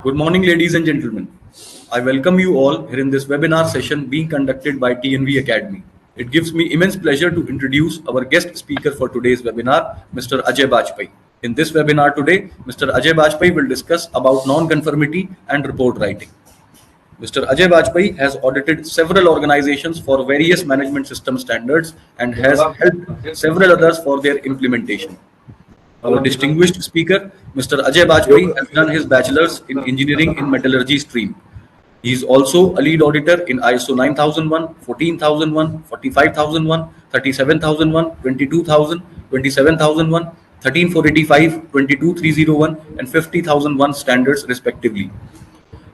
Good morning, ladies and gentlemen. I welcome you all here in this webinar session being conducted by TNV Academy. It gives me immense pleasure to introduce our guest speaker for today's webinar, Mr. Ajay Bajpai. In this webinar today, Mr. Ajay Bajpai will discuss about non-conformity and report writing. Mr. Ajay Bajpai has audited several organizations for various management system standards and has helped several others for their implementation. Our distinguished speaker, Mr. Ajay Bajpai, has done his bachelor's in engineering in metallurgy stream. He is also a lead auditor in ISO 9001, 14001, 45001, 37001, 22000, 27001, 13485, 22301, and 50001 standards respectively.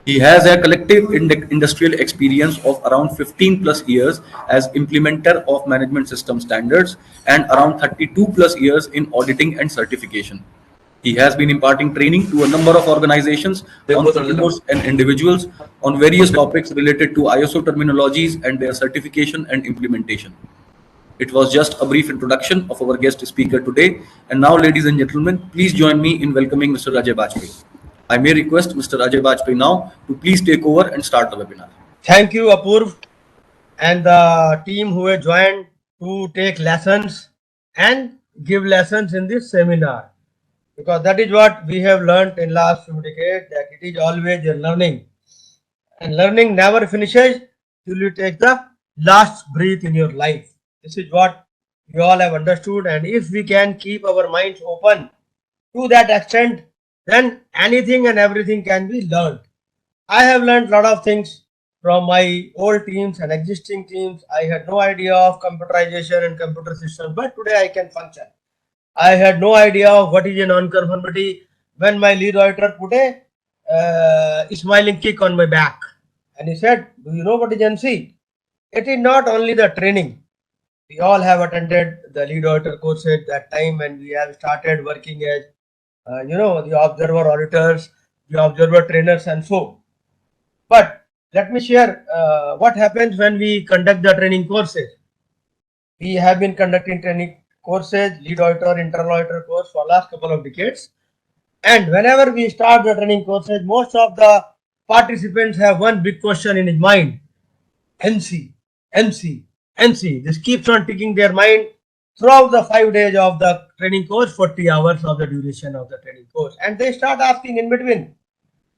He has a collective industrial experience of around 15 plus years as implementer of management system standards and around 32 plus years in auditing and certification. He has been imparting training to a number of organizations, entrepreneurs and individuals on various topics related to ISO terminologies and their certification and implementation. It was just a brief introduction of our guest speaker today. And now, ladies and gentlemen, please join me in welcoming Mr. Ajay Bajpai. I may request Mr. Ajay Bajpai now to please take over and start the webinar. Thank you, Apurv, and the team who have joined to take lessons and give lessons in this seminar. Because that is what we have learned in last few decades, that it is always a learning. And learning never finishes till you take the last breath in your life. This is what you all have understood. And if we can keep our minds open to that extent, then anything and everything can be learned. I have learned a lot of things from my old teams and existing teams. I had no idea of computerization and computer systems, but today I can function. I had no idea of what is a non-conformity when my lead auditor put a smiling kick on my back. And he said, do you know what is NC? It is not only the training. We all have attended the lead auditor course at that time when we have started working as, the observer auditors, the observer trainers and so. But let me share what happens when we conduct the training courses. We have been conducting training courses, lead auditor, internal auditor course for last couple of decades. And whenever we start the training courses, most of the participants have one big question in his mind. NC, NC, NC. This keeps on ticking their mind throughout the 5 days of the training course, 40 hours of the duration of the training course. And they start asking in between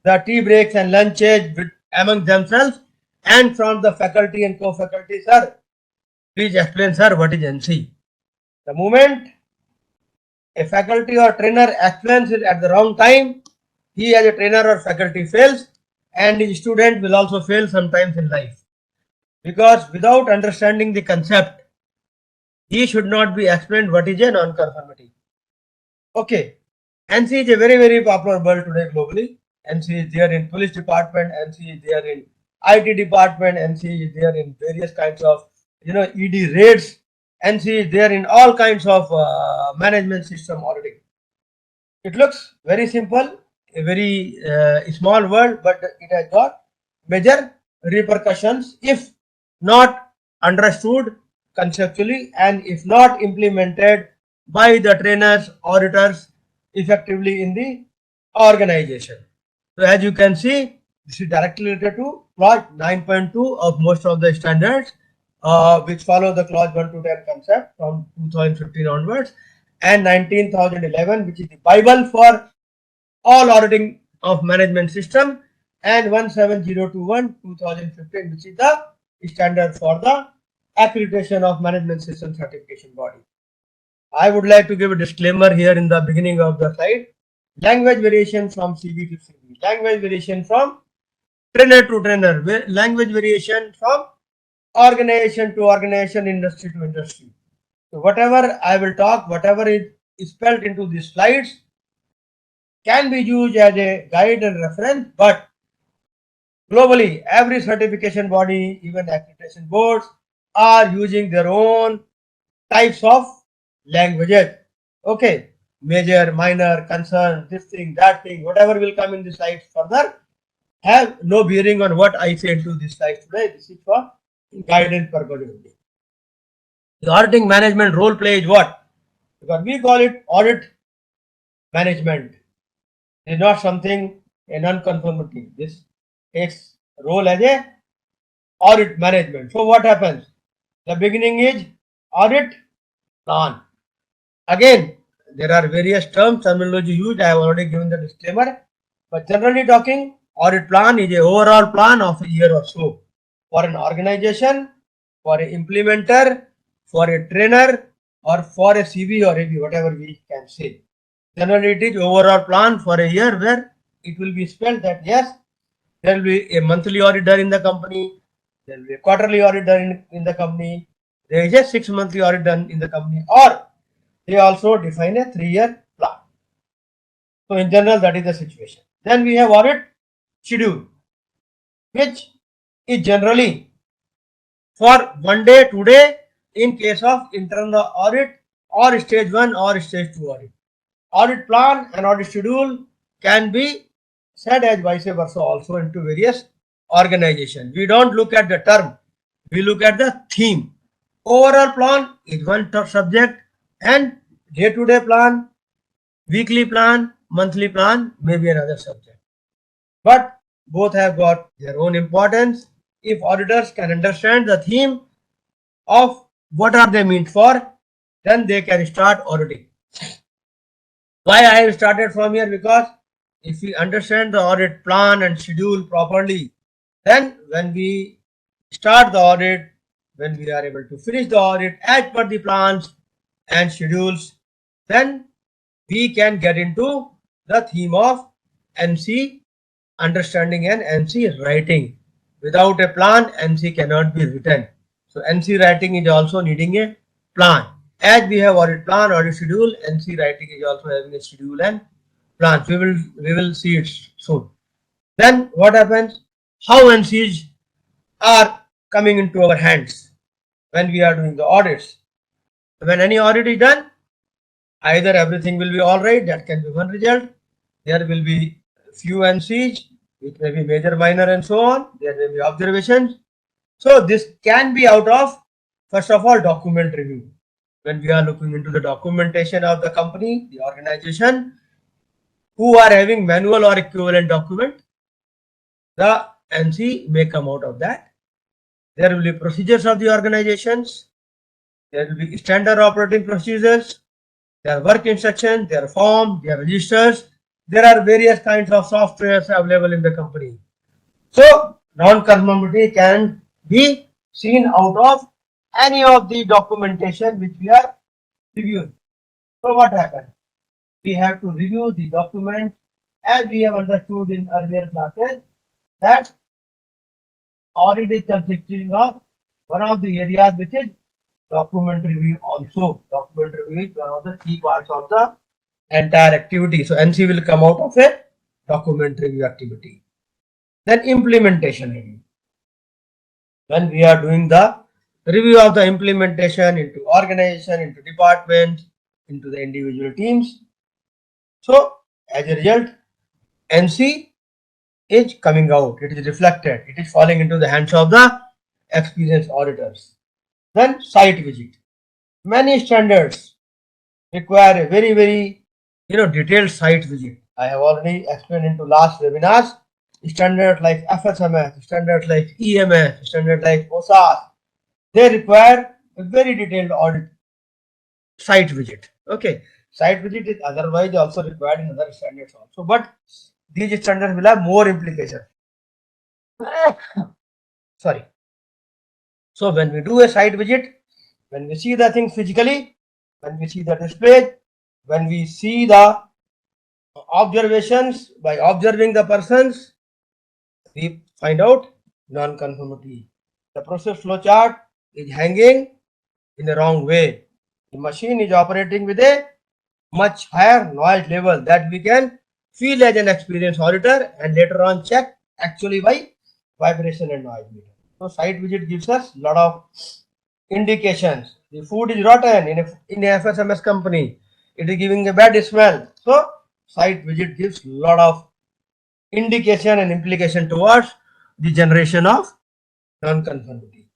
the tea breaks and lunches among themselves and from the faculty and co-faculty, sir, please explain, sir, what is NC? The moment a faculty or trainer explains it at the wrong time, he as a trainer or faculty fails, and his student will also fail sometimes in life. Because without understanding the concept, he should not be explained what is a non-conformity. Okay, NC is a very, very popular word today globally. NC is there in police department, NC is there in IT department, NC is there in various kinds of ED raids, NC is there in all kinds of management system auditing. It looks very simple, a very small word, but it has got major repercussions if not understood conceptually and if not implemented by the trainers, auditors effectively in the organization. So as you can see, this is directly related to clause 9.2 of most of the standards, which follow the clause 1 to 10 concept from 2015 onwards, and 19,011, which is the Bible for all auditing of management system, and 17021 2015, which is the standard for the accreditation of management system certification body. I would like to give a disclaimer here in the beginning of the slide. Language variation from CB to CB, language variation from trainer to trainer, language variation from organization to organization, industry to industry. So whatever I will talk, whatever is spelled into these slides can be used as a guide and reference, but globally, every certification body, even accreditation boards, are using their own types of languages. Okay, major, minor, concern, this thing, that thing, whatever will come in the slides further, have no bearing on what I say into this slide today. This is for guidance purpose only. The auditing management role play is what? Because we call it audit management. It is not something a non-conformity. This takes role as a audit management. So what happens? The beginning is audit plan. Again, there are various terms, terminology used. I have already given the disclaimer. But generally talking, audit plan is a overall plan of a year or so for an organization, for an implementer, for a trainer, or for a CV or AV, whatever we can say. Generally, it is overall plan for a year where it will be spelled that yes, there will be a monthly audit done in the company, there will be a quarterly audit done in the company, there is a 6 monthly audit done in the company, or they also define a 3-year plan. So in general, that is the situation. Then we have audit schedule, which is generally for 1 day, 2 day in case of internal audit or stage 1 or stage 2 audit. Audit plan and audit schedule can be said as vice versa also into various organizations. We don't look at the term, we look at the theme. Overall plan is one subject, and day-to-day plan, weekly plan, monthly plan may be another subject. But both have got their own importance. If auditors can understand the theme of what are they meant for, then they can start auditing. Why I have started from here? Because if we understand the audit plan and schedule properly, then when we start the audit, when we are able to finish the audit as per the plans and schedules, then we can get into the theme of MC understanding and MC writing. Without a plan, MC cannot be written. So MC writing is also needing a plan. As we have audit plan, audit schedule, MC writing is also having a schedule and plan. We will see it soon. Then what happens? How MCs are coming into our hands when we are doing the audits. When any audit is done, either everything will be all right, that can be one result. There will be few MCs, which may be major, minor, and so on. There may be observations. So this can be out of, first of all, document review. When we are looking into the documentation of the company, the organization, who are having manual or equivalent document, the MC may come out of that. There will be procedures of the organizations. There will be standard operating procedures. There are work instructions, there are forms, there are registers. There are various kinds of softwares available in the company. So non-conformity can be seen out of any of the documentation which we are reviewing. So what happens? We have to review the document as we have understood in earlier classes that audit is consisting of one of the areas which is document review also. Document review is one of the key parts of the entire activity. So NC will come out of a document review activity. Then implementation review. When we are doing the review of the implementation into organization, into departments, into the individual teams. So as a result, NC is coming out. It is reflected. It is falling into the hands of the experienced auditors. Then site visit. Many standards require a very detailed site visit. I have already explained into last webinars. Standards like FSMS, standards like EMS, standards like OSAS, they require a very detailed audit site visit. Okay, site visit is otherwise also required in other standards also, but these standards will have more implications. Sorry. So when we do a site visit, when we see the things physically, when we see the display, when we see the observations, by observing the persons, we find out non-conformity. The process flow chart is hanging in the wrong way. The machine is operating with a much higher noise level that we can feel as an experienced auditor and later on check actually by vibration and noise meter. So site visit gives us a lot of indications. The food is rotten in a FSMS company. It is giving a bad smell. So site visit gives a lot of indication and implication towards the generation of non-conformity.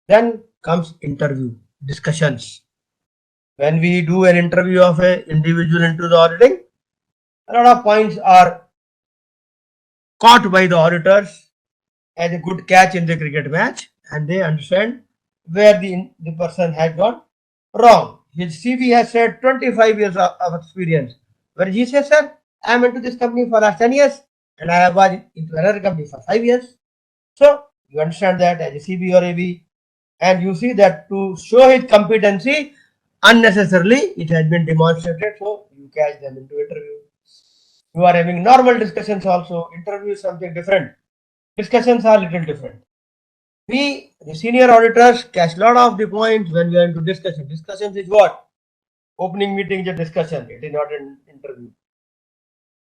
Then comes interview discussions. When we do an interview of an individual into the auditing, a lot of points are caught by the auditors as a good catch in the cricket match, and they understand where the person has gone wrong. His CV has said 25 years of experience. Where he says, sir, I am into this company for last 10 years and I have was into another company for 5 years. So you understand that as a CB or AB, and you see that to show his competency, unnecessarily it has been demonstrated, so you catch them into interview. You are having normal discussions also. Interview is something different. Discussions are little different. We, the senior auditors, catch lot of the points when we are into discussion. Discussions is what? Opening meeting is a discussion. It is not an interview.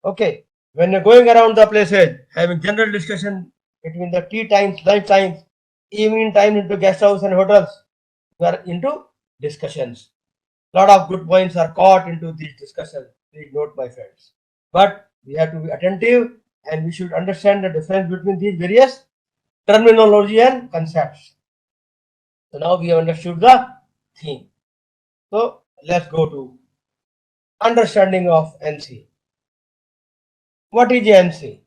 Okay. When you're going around the places, having general discussion between the tea times, lunch times, evening time into guest house and hotels, we are into discussions. Lot of good points are caught into these discussions. Please note, my friends. But we have to be attentive and we should understand the difference between these various terminology and concepts. So now we have understood the theme. So let's go to understanding of NC. What is NC?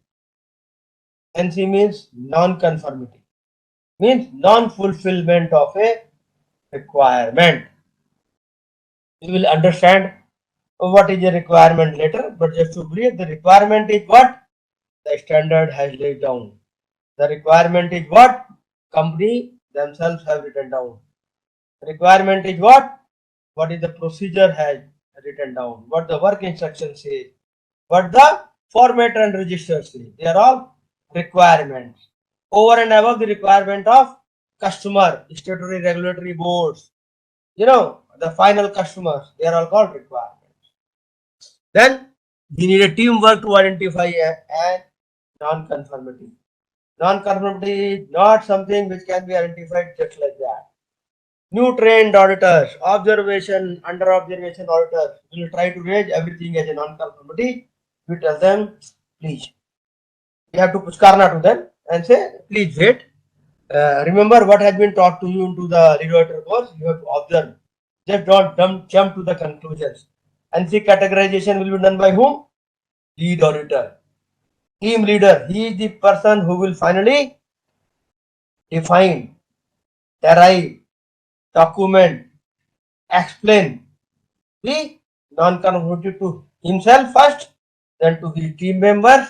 NC means non-conformity, means non-fulfillment of a requirement. You will understand what is a requirement later, but just to brief, the requirement is what the standard has laid down. The requirement is what company themselves have written down. The requirement is what is the procedure has written down, what the work instructions say, what the format and register say. They are all requirements. Over and above the requirement of customer, statutory regulatory boards, the final customers, they are all called requirements. Then we need a teamwork to identify a non-conformity. Non-conformity is not something which can be identified just like that. New trained auditors, observation, under observation auditors will try to raise everything as a non-conformity. We tell them, please, we have to pushkarna to them and say, please wait. Remember what has been taught to you into the lead auditor course. You have to observe. Just don't jump to the conclusions. NC categorization will be done by whom? Lead auditor. Team leader. He is the person who will finally define, derive, document, explain the non-conformity to himself first, then to his team members,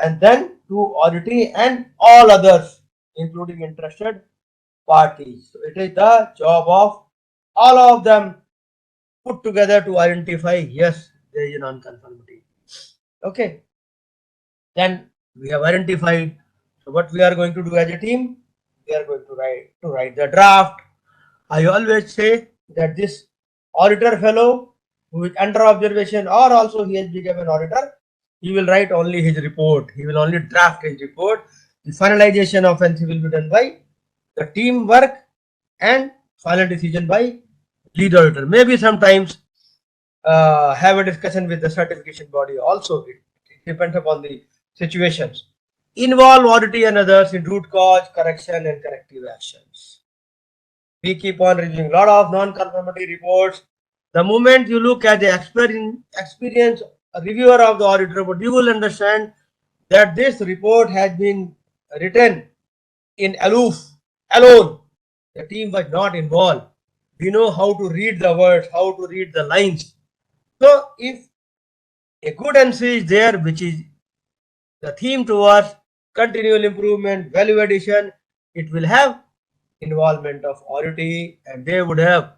and then to auditee and all others, including interested parties. So it is the job of all of them put together to identify, yes, there is a non-conformity. Okay. Then we have identified. So what we are going to do as a team, we are going to write the draft. I always say that this auditor fellow who is under observation or also he has become an auditor, he will write only his report. He will only draft his report. The finalization of NC will be done by the teamwork and final decision by lead auditor. Maybe sometimes have a discussion with the certification body also. It depends upon the situations. Involve auditee and others in root cause, correction and corrective actions. We keep on reviewing a lot of non-conformity reports. The moment you look at the experience reviewer of the audit report, you will understand that this report has been written in aloof, alone. The team was not involved. We know how to read the words, how to read the lines. So if a good NC is there, which is the theme towards continual improvement, value addition, it will have involvement of auditee, and they would have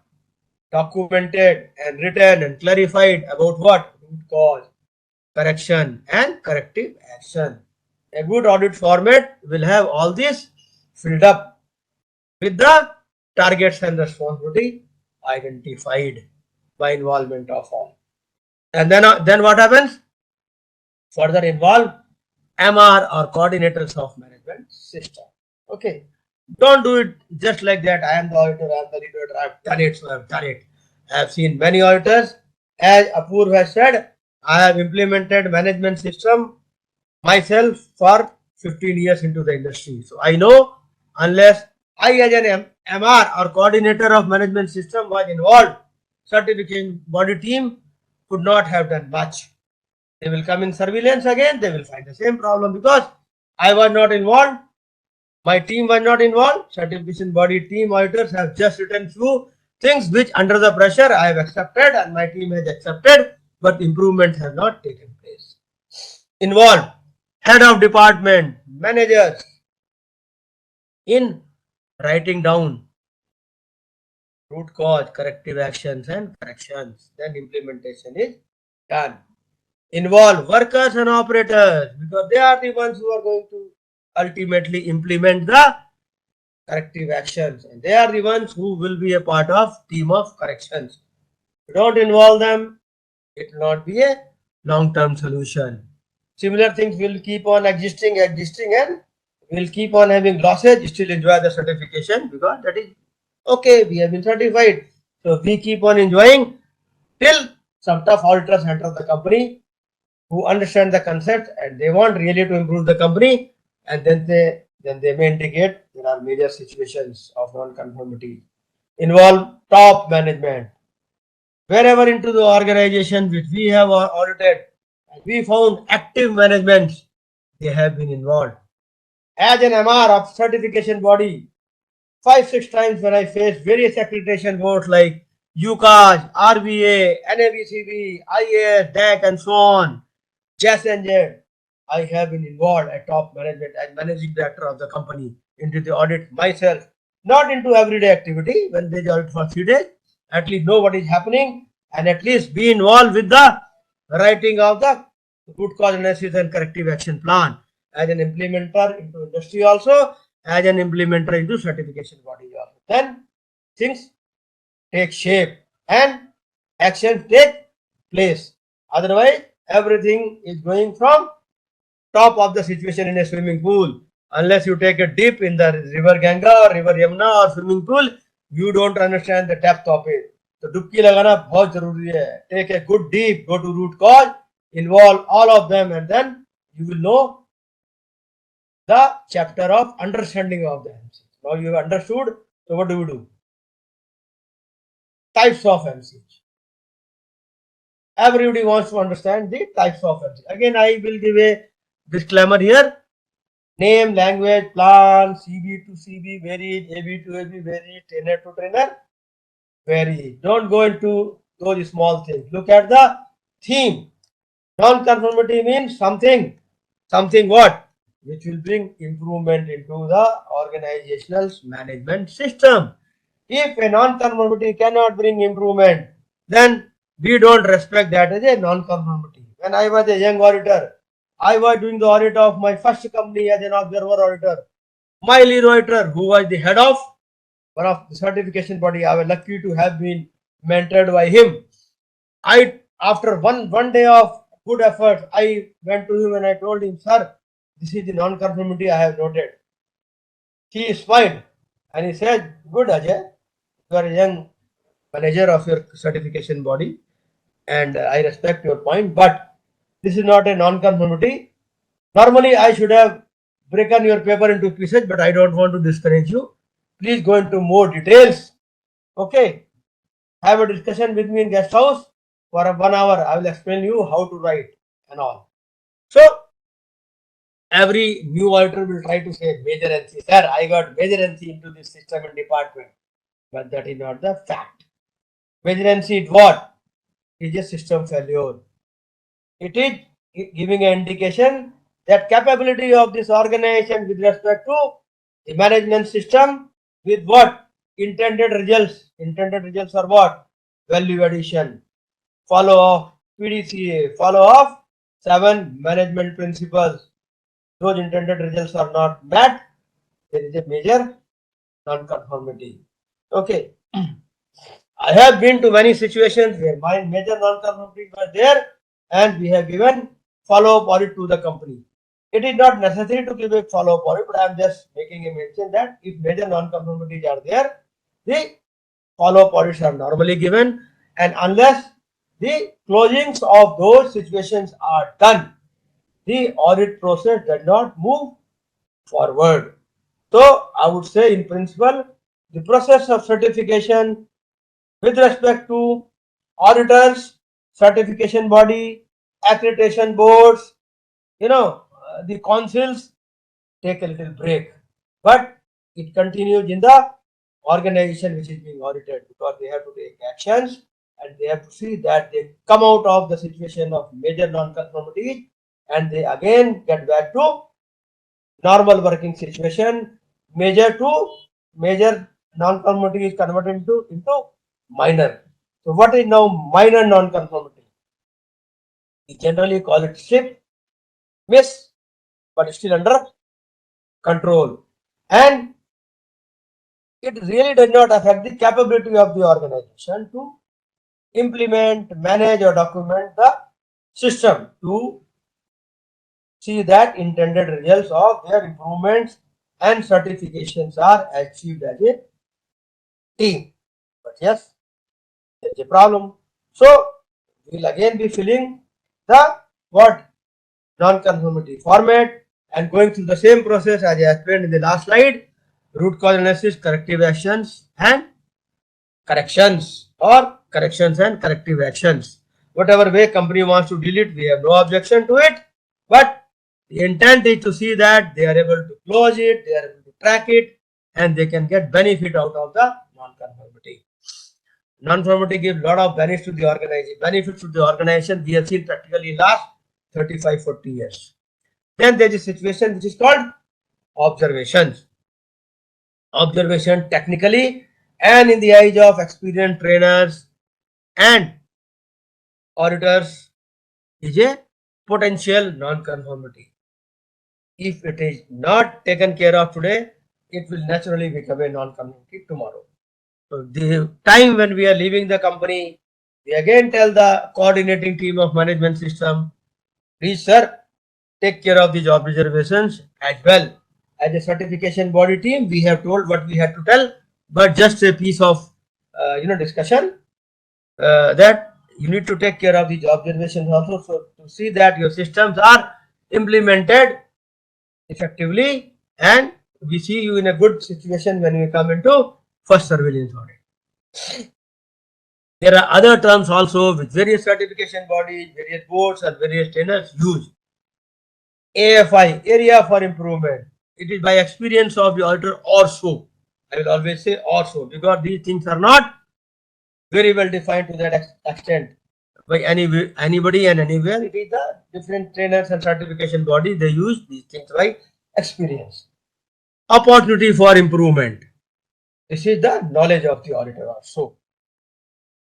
documented and written and clarified about what? Root cause, correction and corrective action. A good audit format will have all this filled up with the targets and responsibility identified by involvement of all. And then what happens? Further involve MR or coordinators of management system. Okay. Don't do it just like that. I am the auditor, I am the leader, I have done it, so I have done it. I have seen many auditors. As Apoorv has said, I have implemented management system myself for 15 years into the industry. So I know unless I as an MR or coordinator of management system was involved, certification body team could not have done much. They will come in surveillance again, they will find the same problem because I was not involved. My team was not involved. Certification body team auditors have just written few things which under the pressure I have accepted and my team has accepted, but improvements have not taken place. Involved head of department, managers in writing down root cause, corrective actions and corrections. Then implementation is done. Involve workers and operators because they are the ones who are going to ultimately implement the corrective actions and they are the ones who will be a part of team of corrections. If you don't involve them, it will not be a long-term solution. Similar things will keep on existing and will keep on having losses, still enjoy the certification because that is okay, we have been certified. So we keep on enjoying till some tough auditors enter the company who understand the concept and they want really to improve the company and then they may indicate there are major situations of non-conformity. Involve top management. Wherever into the organization which we have audited, and we found active management, they have been involved. As an MR of certification body, 5-6 times when I faced various accreditation boards like UCAS, RBA, NABCB, IAS, DAC, and so on, Just Engine, I have been involved at top management as managing director of the company into the audit myself, not into everyday activity. When they audit for 3 days, at least know what is happening and at least be involved with the writing of the root cause analysis and corrective action plan as an implementer into industry also, as an implementer into certification body also. Then things take shape and actions take place. Otherwise, everything is going from top of the situation in a swimming pool. Unless you take a dip in the river Ganga or river Yamuna or swimming pool, you don't understand the depth of it. तो डुबकी लगाना बहुत जरूरी है. Take a good deep, go to root cause, involve all of them, and then you will know the chapter of understanding of the MCs. Now you have understood. So what do we do? Types of MCs. Everybody wants to understand the types of MCs. Again, I will give a disclaimer here. Name, language, plan, CB to CB varied, AB to AB varied, trainer to trainer varied. Don't go into those small things. Look at the theme. Non-conformity means something what? Which will bring improvement into the organizational management system. If a non-conformity cannot bring improvement, then we don't respect that as a non-conformity. When I was a young auditor, I was doing the audit of my first company as an observer auditor. My lead auditor, who was the head of one of the certification body, I was lucky to have been mentored by him. After one day of good effort, I went to him and I told him, sir, this is the non-conformity I have noted. He smiled and he said, good Ajay, you are a young manager of your certification body and I respect your point, but this is not a non-conformity. Normally, I should have broken your paper into pieces, but I don't want to discourage you. Please go into more details. Okay. Have a discussion with me in guest house for 1 hour. I will explain you how to write and all. So, every new auditor will try to say major NC. Sir, I got major NC into this system and department. But that is not the fact. Major NC is what? It is a system failure. It is giving an indication that capability of this organization with respect to the management system with what? Intended results. Intended results are what? Value addition. Follow of PDCA. Follow of 7 management principles. Those intended results are not met. There is a major non-conformity. Okay. I have been to many situations where my major non-conformities were there and we have given follow-up audit to the company. It is not necessary to give a follow-up audit, but I am just making a mention that if major non-conformities are there, the follow-up audits are normally given, and unless the closings of those situations are done, the audit process does not move forward. So I would say in principle, the process of certification with respect to auditors, certification body, accreditation boards, the councils, take a little break, but it continues in the organization which is being audited, because they have to take actions and they have to see that they come out of the situation of major non-conformity and they again get back to normal working situation. Major non-conformity is converted into minor. So what is now minor non-conformity? We generally call it slip, miss, but still under control. And it really does not affect the capability of the organization to implement, manage, or document the system to see that intended results of their improvements and certifications are achieved as a team. But yes, there is a problem. So we will again be filling the what non-conformity format and going through the same process as I explained in the last slide: root cause analysis, corrective actions, and corrections, or corrections and corrective actions. Whatever way company wants to deal it, we have no objection to it. But the intent is to see that they are able to close it, they are able to track it, and they can get benefit out of the non-conformity. Non-conformity gives a lot of benefits to the organization. Benefits to the organization we have seen practically last 35-40 years. Then there is a situation which is called observations. Observation technically and in the eyes of experienced trainers and auditors is a potential non-conformity. If it is not taken care of today, it will naturally become a non-conformity tomorrow. So the time when we are leaving the company, we again tell the coordinating team of management system, please sir, take care of these observations as well. As a certification body team, we have told what we had to tell, but just a piece of discussion that you need to take care of these observations also, so to see that your systems are implemented effectively, and we see you in a good situation when we come into first surveillance audit. There are other terms also which various certification bodies, various boards, and various trainers use. AFI, area for improvement. It is by experience of the auditor or so. I will always say or so, because these things are not very well defined to that extent by anybody and anywhere. It is the different trainers and certification bodies, they use these things by experience. Opportunity for improvement. This is the knowledge of the auditor also.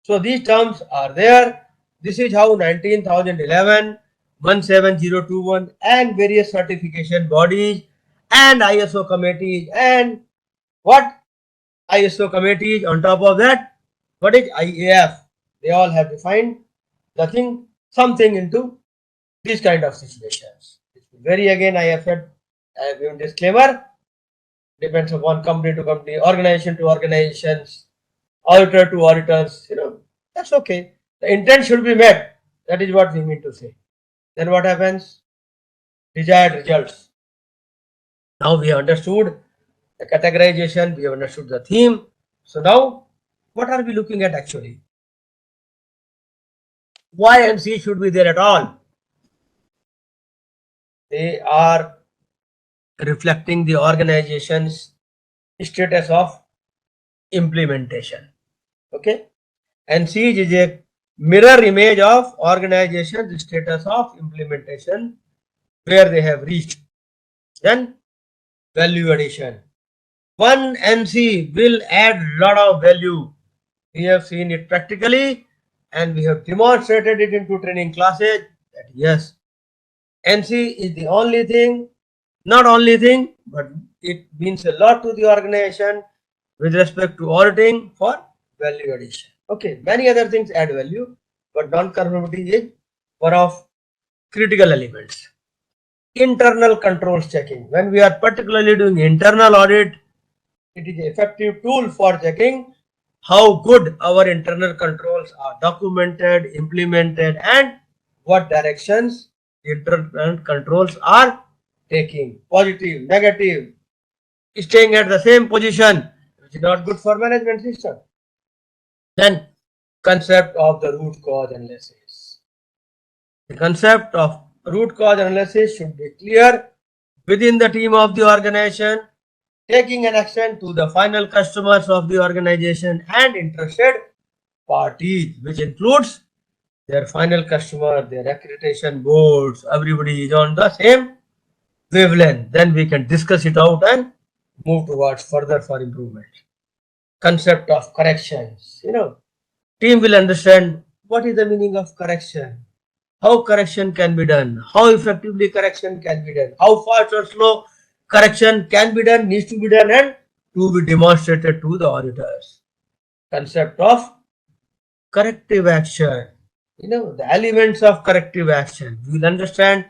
So these terms are there. This is how 19,011, 17021 and various certification bodies and ISO committees and what ISO committees on top of that, what is IAF? They all have defined something into these kind of situations. Very again, I have said, I have given disclaimer, depends upon company to company, organization to organizations, auditor to auditors, that's okay. The intent should be met. That is what we mean to say. Then what happens? Desired results. Now we have understood the categorization, we have understood the theme. So now, what are we looking at actually? Why and C should be there at all? They are reflecting the organization's status of implementation. Okay, and C is a mirror image of organization's status of implementation, where they have reached. Then value addition. One MC will add lot of value. We have seen it practically and we have demonstrated it into training classes that yes, NC is the only thing, not only thing, but it means a lot to the organization with respect to auditing for value addition. Okay, many other things add value, but non-conformity is one of critical elements. Internal controls checking. When we are particularly doing internal audit, it is an effective tool for checking how good our internal controls are documented, implemented, and what directions the internal controls are taking. Positive, negative, staying at the same position, which is not good for management system. Then concept of the root cause analysis. The concept of root cause analysis should be clear within the team of the organization, taking an extent to the final customers of the organization and interested parties, which includes their final customer, their accreditation boards, everybody is on the same wavelength. Then we can discuss it out and move towards further for improvement. Concept of corrections, team will understand what is the meaning of correction, how correction can be done, how effectively correction can be done, how fast or slow correction can be done, needs to be done, and to be demonstrated to the auditors. Concept of corrective action, the elements of corrective action. We will understand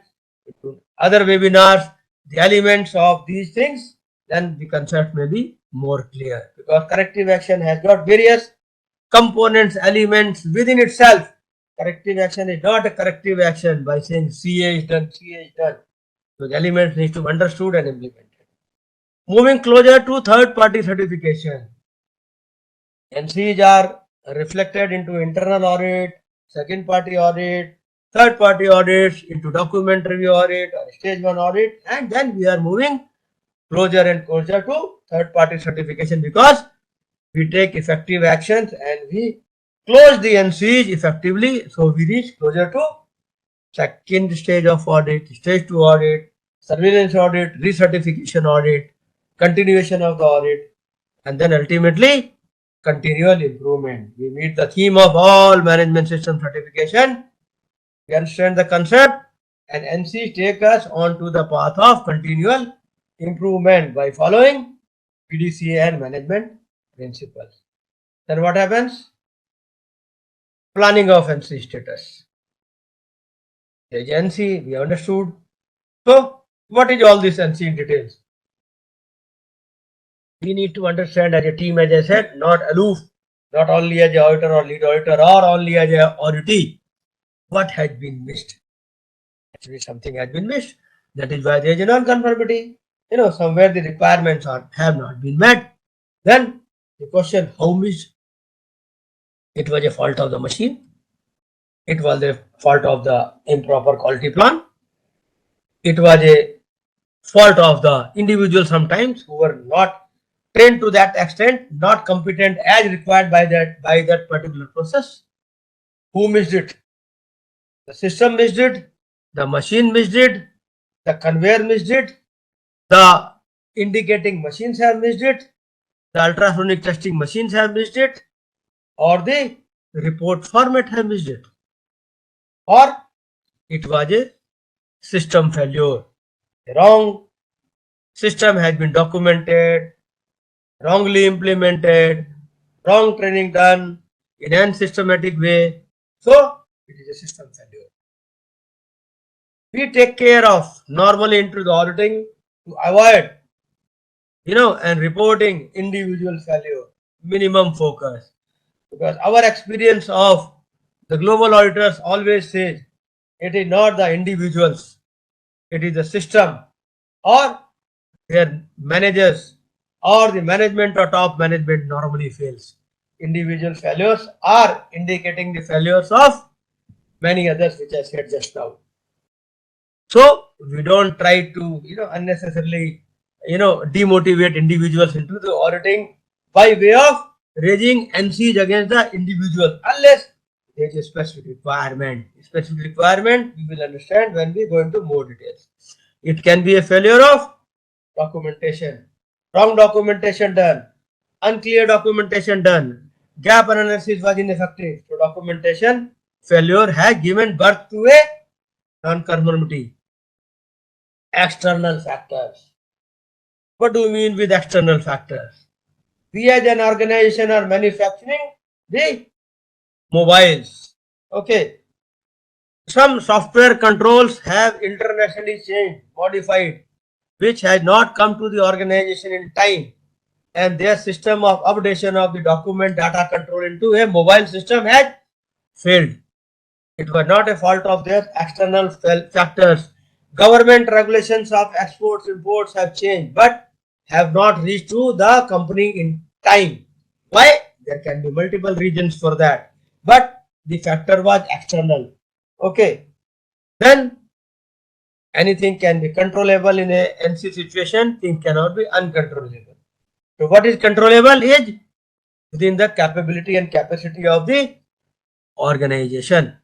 in other webinars the elements of these things, then the concept may be more clear, because corrective action has got various components, elements within itself. Corrective action is not a corrective action by saying CA is done, CA is done. Those elements need to be understood and implemented. Moving closer to third party certification. NCs are reflected into internal audit, second party audit, third party audits, into document review audit or stage 1 audit, and then we are moving closer and closer to third party certification, because we take effective actions and we close the NCs effectively. So we reach closer to second stage of audit, stage 2 audit, surveillance audit, recertification audit, continuation of the audit, and then ultimately continual improvement. We meet the theme of all management system certification. We understand the concept, and NCs take us onto the path of continual improvement by following PDCA and management principles. Then what happens? Planning of NC status. The agency, we understood. So, what is all this NC in details? We need to understand as a team, as I said, not aloof, not only as an auditor or lead auditor or only as an auditee. What has been missed? Actually, something has been missed. That is why there is a non-conformity. Somewhere the requirements have not been met. Then the question, how missed? It was a fault of the machine. It was a fault of the improper quality plan. It was a fault of the individual sometimes who were not trained to that extent, not competent as required by that particular process. Who missed it? The system missed it, the machine missed it, the conveyor missed it, the indicating machines have missed it, the ultrasonic testing machines have missed it, or the report format have missed it, or it was a system failure. The wrong system has been documented, wrongly implemented, wrong training done in an unsystematic way. So it is a system failure. We take care of normally into the auditing to avoid, and reporting individual failure, minimum focus. Because our experience of the global auditors always says it is not the individuals, it is the system or their managers or the management or top management normally fails. Individual failures are indicating the failures of many others, which I said just now. So we don't try to, unnecessarily, demotivate individuals into the auditing by way of raising NCs against the individual, unless there is a specific requirement. Specific requirement we will understand when we go into more details. It can be a failure of documentation, wrong documentation done, unclear documentation done, gap analysis was ineffective. So documentation failure has given birth to a non-conformity. External factors. What do we mean with external factors? We as an organization are manufacturing the mobiles. Okay. Some software controls have internationally changed, modified, which has not come to the organization in time, and their system of updation of the document data control into a mobile system has failed. It was not a fault of their external factors. Government regulations of exports, imports have changed, but have not reached to the company in time. Why? There can be multiple reasons for that, but the factor was external. Okay. Then Anything can be controllable in a NC situation, thing cannot be uncontrollable. So what is controllable is within the capability and capacity of the organization.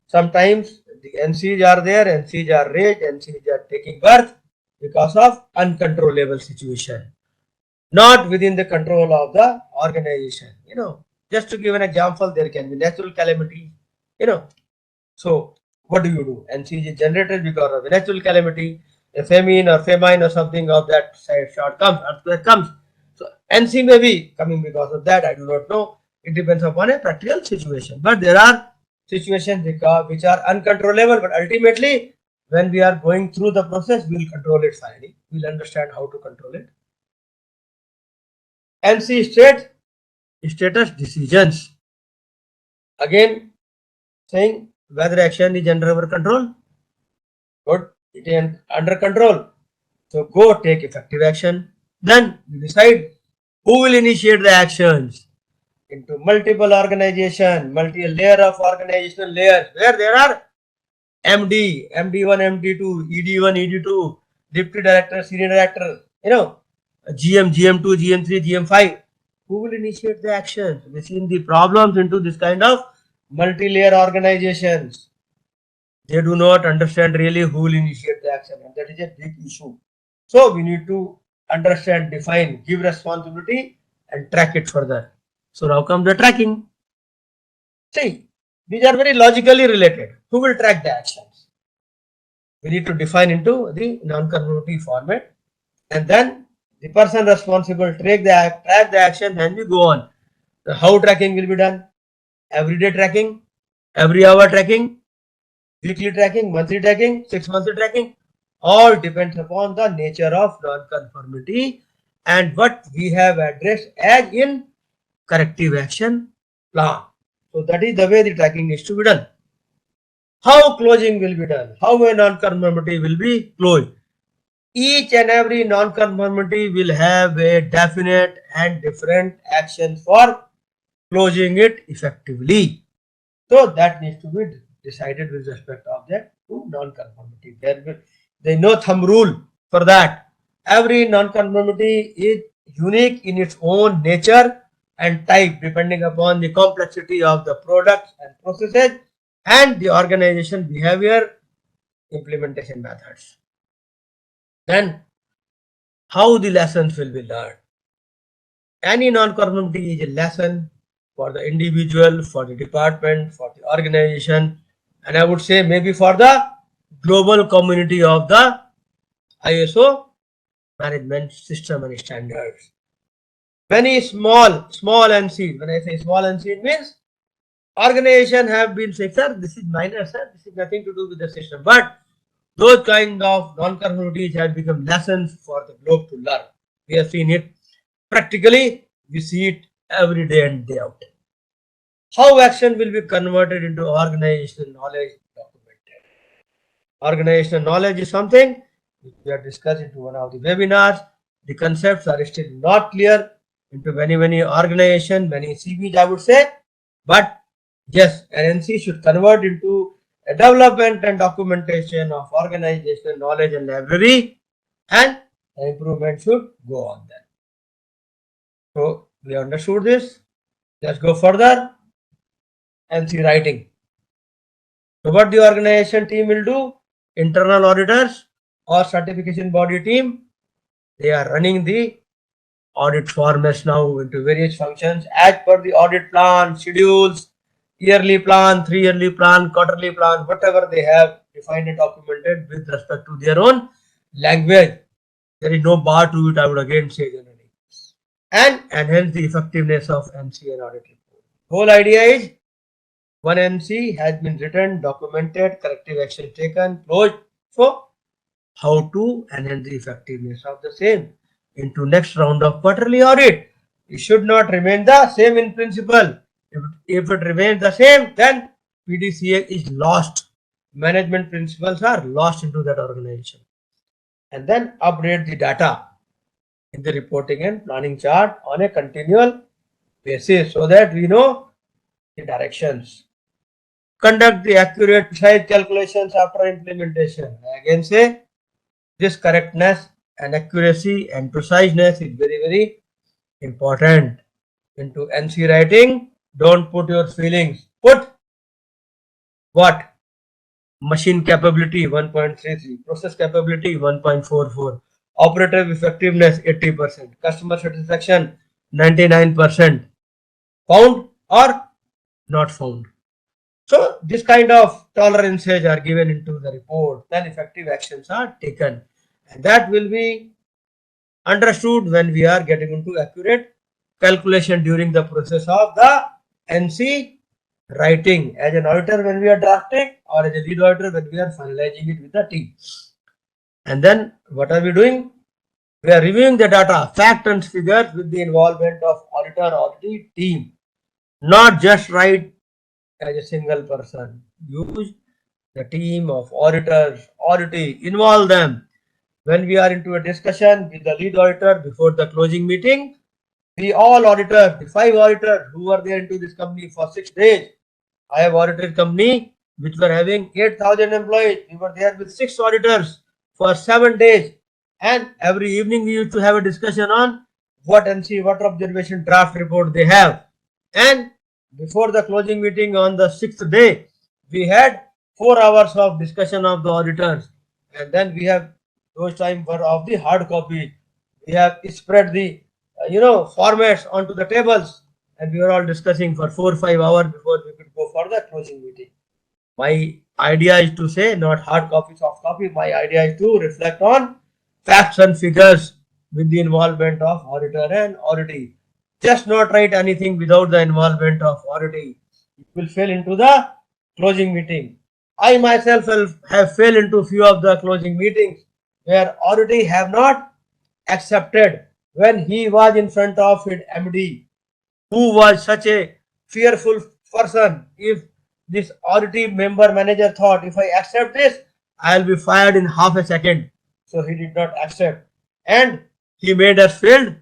Sometimes the NCs are there, NCs are raised, NCs are taking birth because of uncontrollable situation, not within the control of the organization. Just to give an example, there can be natural calamity. So what do? NC is generated because of a natural calamity, a famine or something of that sort comes, earthquake comes. So NC may be coming because of that. I do not know. It depends upon a practical situation. But there are situations which are uncontrollable. But ultimately, when we are going through the process, we will control it finally. We will understand how to control it. NC status decisions. Again, saying whether action is under our control. Good, it is under control. So go take effective action. Then you decide who will initiate the actions into multiple organization, multi-layer of organizational layers where there are MD, MD1, MD2, ED1, ED2, Deputy Director, Senior Director, GM, GM2, GM3, GM5. Who will initiate the actions? We see the problems into this kind of multi-layer organizations. They do not understand really who will initiate the action, and that is a big issue. So we need to understand, define, give responsibility, and track it further. So now comes the tracking. See, these are very logically related. Who will track the actions? We need to define into the non-conformity format, and then the person responsible track the action, and we go on. The how tracking will be done? Everyday tracking, every hour tracking, weekly tracking, monthly tracking, 6 monthly tracking, all depends upon the nature of non-conformity and what we have addressed as in corrective action plan. So that is the way the tracking is to be done. How closing will be done? How a non-conformity will be closed? Each and every non-conformity will have a definite and different action for closing it effectively. So that needs to be decided with respect of that to non-conformity. There is no thumb rule for that. Every non-conformity is unique in its own nature and type depending upon the complexity of the products and processes and the organization behavior implementation methods. Then how the lessons will be learned. Any non-conformity is a lesson for the individual, for the department, for the organization, and I would say maybe for the global community of the ISO management system and standards. Many small NC, when I say small NC, it means organization have been saying, sir, this is minor, sir, this is nothing to do with the system. But those kind of non-conformities have become lessons for the globe to learn. We have seen it practically, we see it every day and day out. How action will be converted into organizational knowledge documented. Organizational knowledge is something which we have discussed into one of the webinars. The concepts are still not clear into many organizations, many CVs I would say. But yes, an NC should convert into a development and documentation of organizational knowledge and library, and the improvement should go on then. So we understood this. Let's go further. NC writing. So what the organization team will do? Internal auditors or certification body team, they are running the audit formats now into various functions as per the audit plan, schedules, yearly plan, 3-yearly plan, quarterly plan, whatever they have defined and documented with respect to their own language. There is no bar to it, I would again say generally. And enhance the effectiveness of NC and audit report. Whole idea is one NC has been written, documented, corrective action taken, closed. So how to enhance the effectiveness of the same into next round of quarterly audit. It should not remain the same in principle. If it remains the same, then PDCA is lost. Management principles are lost into that organization. And then update the data in the reporting and planning chart on a continual basis so that we know the directions. conduct the accurate precise calculations after implementation. I again say this correctness and accuracy and preciseness is very, very important. Into NC writing, don't put your feelings. Put what? Machine capability 1.33, process capability 1.44, operative effectiveness 80%, customer satisfaction 99%, found or not found. So this kind of tolerances are given into the report, then effective actions are taken, and that will be understood when we are getting into accurate calculation during the process of the NC writing as an auditor when we are drafting, or as a lead auditor when we are finalizing it with the team. And then what are we doing? We are reviewing the data, fact and figures with the involvement of auditor or the team, not just write as a single person. Use the team of auditors, auditee, involve them. When we are into a discussion with the lead auditor before the closing meeting, we all auditors, the 5 auditors who were there into this company for 6 days. I have audited company which were having 8,000 employees. We were there with 6 auditors for 7 days, and every evening we used to have a discussion on what NC, what observation draft report they have. And before the closing meeting on the 6th day, we had 4 hours of discussion of the auditors, and then we have those time were of the hard copy. We have spread the formats onto the tables, and we were all discussing for 4 or 5 hours before we could go for the closing meeting. My idea is to say not hard copy, soft copy. My idea is to reflect on facts and figures with the involvement of auditor and auditee. Just not write anything without the involvement of auditee. It will fail into the closing meeting. I myself have failed into few of the closing meetings where auditee have not accepted when he was in front of it MD, who was such a fearful person. If this auditee member manager thought, if I accept this, I'll be fired in half a second. So he did not accept, and he made us failed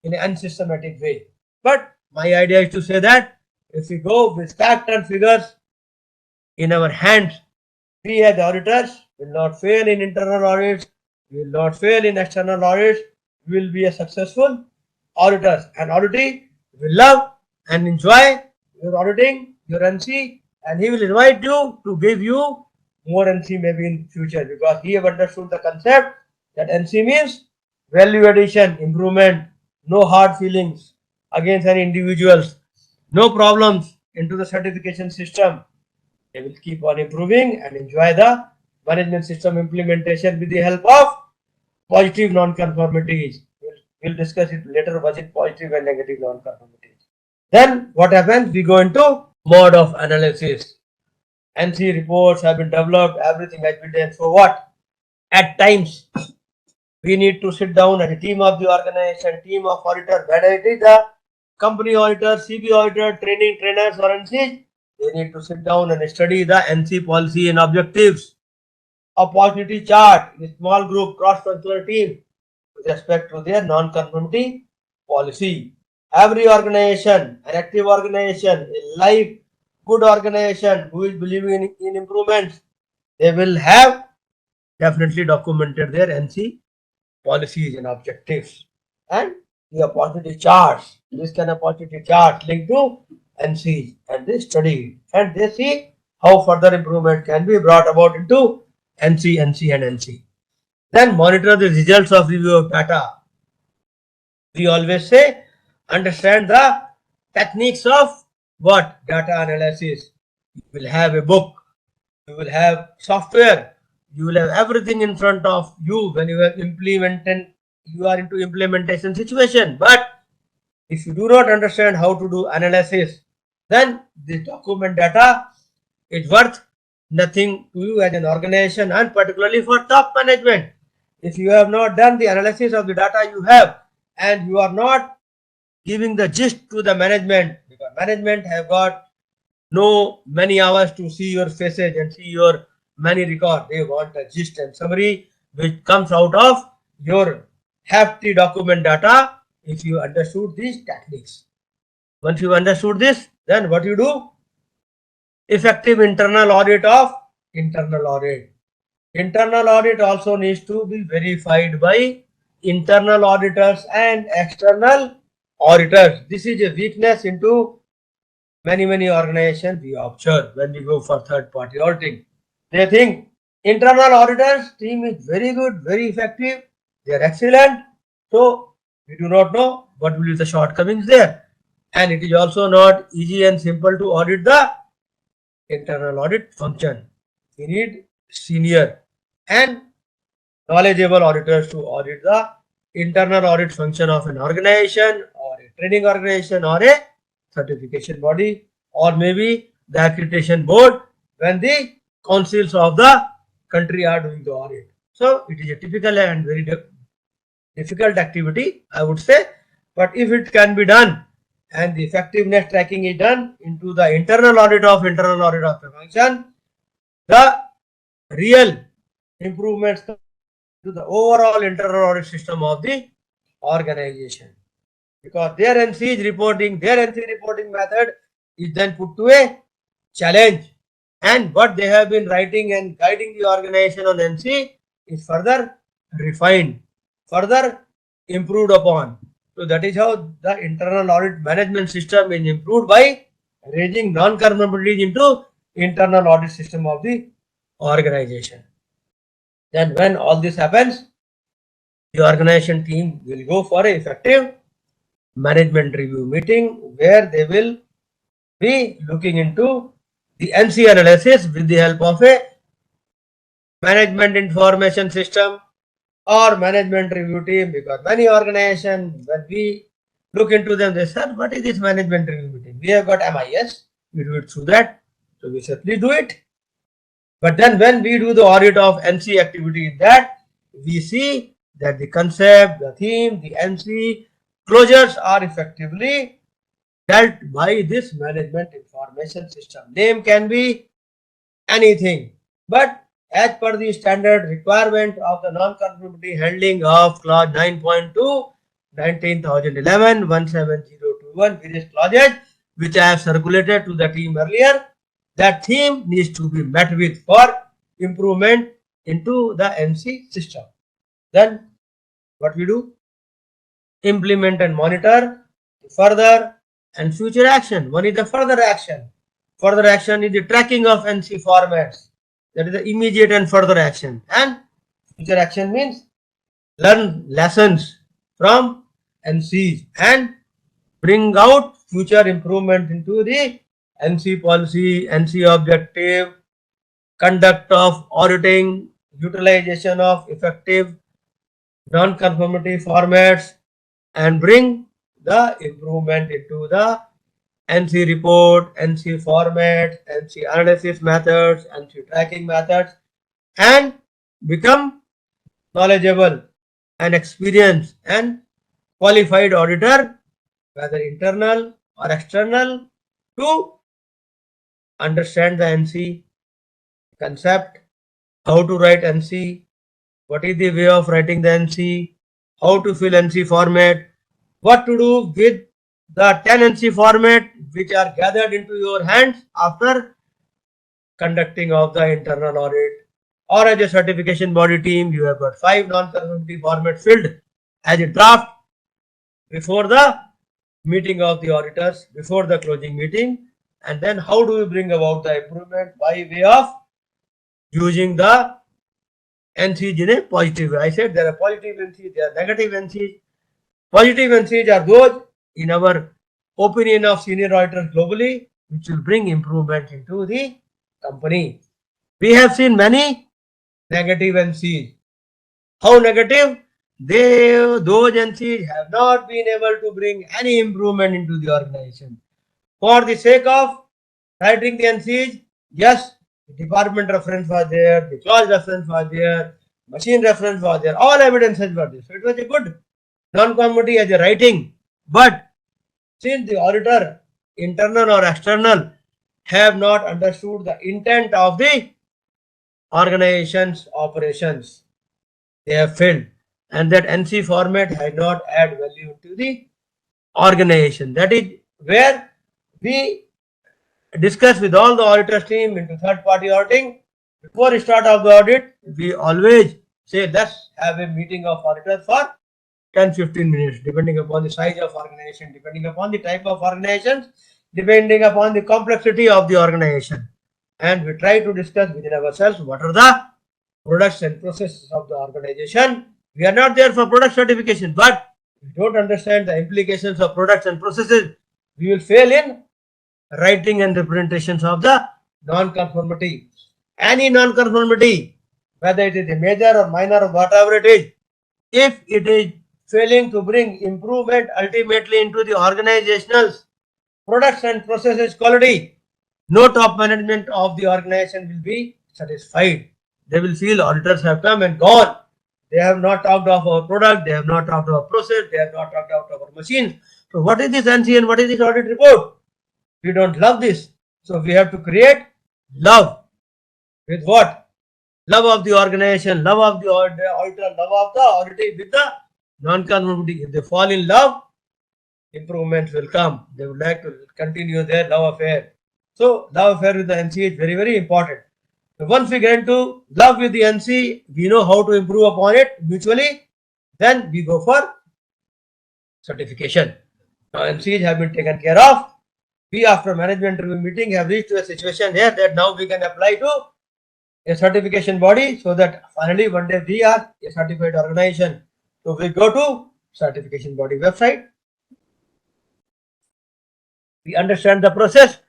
in an unsystematic way. But my idea is to say that if we go with fact and figures in our hands, we as auditors will not fail in internal audits, we will not fail in external audits, we will be a successful auditors, and auditee will love and enjoy your auditing, your NC, and he will invite you to give you more NC maybe in future, because he have understood the concept that NC means value addition, improvement, no hard feelings against any individuals, no problems into the certification system. They will keep on improving and enjoy the management system implementation with the help of positive non-conformities. We'll discuss it later, was it positive and negative non-conformities. Then what happens? We go into mode of analysis. NC reports have been developed, everything has been done. So what? At times, we need to sit down as a team of the organization, team of auditors, whether it is the company auditor, CB auditor, trainers or NCs, they need to sit down and study the NC policy and objectives. Opportunity chart in a small group cross-functional team with respect to their non-conformity policy. Every organization, an active organization, a live, good organization who is believing in improvements, they will have definitely documented their NC policies and objectives. And the opportunity charts, this kind of opportunity chart linked to NC, and they study and they see how further improvement can be brought about into NC, NC and NC. Then monitor the results of review of data. We always say understand the techniques of what? Data analysis. You will have a book, you will have software, you will have everything in front of you when you are implementing, you are into implementation situation. But if you do not understand how to do analysis, then this document data is worth nothing to you as an organization, and particularly for top management. If you have not done the analysis of the data you have, and you are not giving the gist to the management, because management have got no many hours to see your faces and see your many records. They want a gist and summary which comes out of your hefty document data if you understood these techniques. Once you understood this, then what you do? effective internal audit of internal audit. Internal audit also needs to be verified by internal auditors and external auditors. This is a weakness into many organizations we observe when we go for third party auditing. They think internal auditors team is very good, very effective, they are excellent. So we do not know what will be the shortcomings there. And it is also not easy and simple to audit the internal audit function. We need senior and knowledgeable auditors to audit the internal audit function of an organization or a training organization or a certification body or maybe the accreditation board when the councils of the country are doing the audit. So it is a typical and very difficult activity, I would say, but if it can be done and the effectiveness tracking is done into the internal audit of the function, the real improvements to the overall internal audit system of the organization, because their NC reporting method is then put to a challenge, and what they have been writing and guiding the organization on NC is further refined, further improved upon. So that is how the internal audit management system is improved by raising non-conformities into internal audit system of the organization. Then when all this happens, the organization team will go for an effective management review meeting where they will be looking into the NC analysis with the help of a management information system or management review team, because many organizations, when we look into them, they said, what is this management review meeting? We have got MIS, we do it through that, so we simply do it. But then when we do the audit of NC activity in that, we see that the concept, the theme, the NC closures are effectively dealt by this management information system. Name can be anything, but as per the standard requirement of the non-conformity handling of clause 9.2, 19,011, 17021, various clauses which I have circulated to the team earlier, that theme needs to be met with for improvement into the NC system. Then what we do? Implement and monitor further and future action. One is the further action. Further action is the tracking of NC formats. That is the immediate and further action. And future action means learn lessons from NCs and bring out future improvement into the NC policy, NC objective, conduct of auditing, utilization of effective non-conformity formats, and bring the improvement into the NC report, NC format, NC analysis methods, NC tracking methods, and become knowledgeable and experienced and qualified auditor, whether internal or external, to understand the NC concept, how to write NC, what is the way of writing the NC, how to fill NC format, what to do with the 10 NC format which are gathered into your hands after conducting of the internal audit, or as a certification body team you have got 5 non-conformity format filled as a draft before the meeting of the auditors, before the closing meeting, and then how do we bring about the improvement by way of using the NCs in a positive way. I said there are positive NCs, there are negative NCs. Positive NCs are those, in our opinion of senior auditors globally, which will bring improvement into the company. We have seen many negative NCs. How negative? Those NCs have not been able to bring any improvement into the organization. For the sake of writing the NCs, yes, the department reference was there, the clause reference was there, machine reference was there, all evidences were there. So it was a good non-conformity as a writing. But since the auditor, internal or external, have not understood the intent of the organization's operations, they have failed, and that NC format has not add value to the organization. That is where we discuss with all the auditors team into third party auditing. Before the start of the audit, we always say let's have a meeting of auditors for 10-15 minutes, depending upon the size of organization, depending upon the type of organizations, depending upon the complexity of the organization. And we try to discuss within ourselves what are the products and processes of the organization. We are not there for product certification, but if we don't understand the implications of products and processes, we will fail in writing and representations of the non-conformity. Any non-conformity, whether it is a major or minor or whatever it is, if it is failing to bring improvement ultimately into the organizational products and processes quality, no top management of the organization will be satisfied. They will feel auditors have come and gone. They have not talked of our product, they have not talked of our process, they have not talked of our machines. So what is this NC and what is this audit report? We don't love this. So we have to create love. With what? Love of the organization, love of the auditor, love of the auditing with the non-conformity. If they fall in love, improvements will come. They would like to continue their love affair. So love affair with the NC is very, very important. So once we get into love with the NC, we know how to improve upon it mutually. Then we go for certification. Now NCs have been taken care of. We, after management review meeting, have reached to a situation here that now we can apply to a certification body, so that finally one day we are a certified organization. So we go to certification body website. We understand the process,